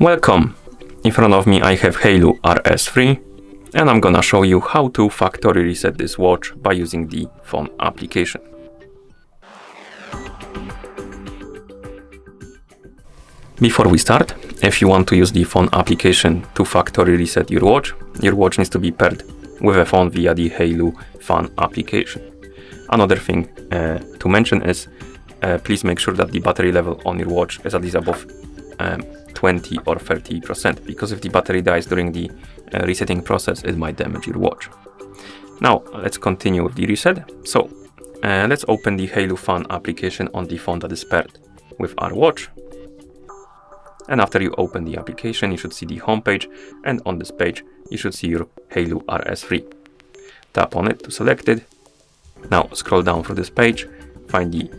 Welcome! In front of me I have Haylou RS3 and I'm gonna show you how to factory reset this watch by using the phone application. Before we start, if you want to use the phone application to factory reset your watch needs to be paired with a phone via the Haylou phone application. Another thing to mention is please make sure that the battery level on your watch is at least above 20 or 30%, because if the battery dies during the resetting process, it might damage your watch. Now let's continue with the reset. So let's open the Haylou phone application on the phone that is paired with our watch. And after you open the application, you should see the home page, and on this page you should see your Haylou RS3. Tap on it to select it. Now scroll down through this page, find the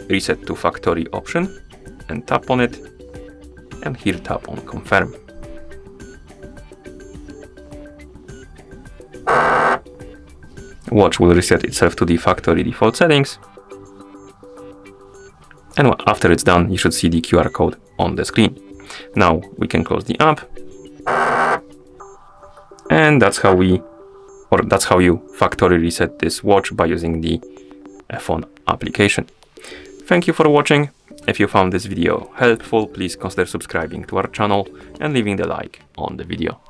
reset to factory option and tap on it, and here tap on confirm. Watch will reset itself to the factory default settings, and after it's done you should see the QR code on the screen. Now we can close the app, and that's how you factory reset this watch by using the phone application. Thank you for watching. If you found this video helpful, please consider subscribing to our channel and leaving the like on the video.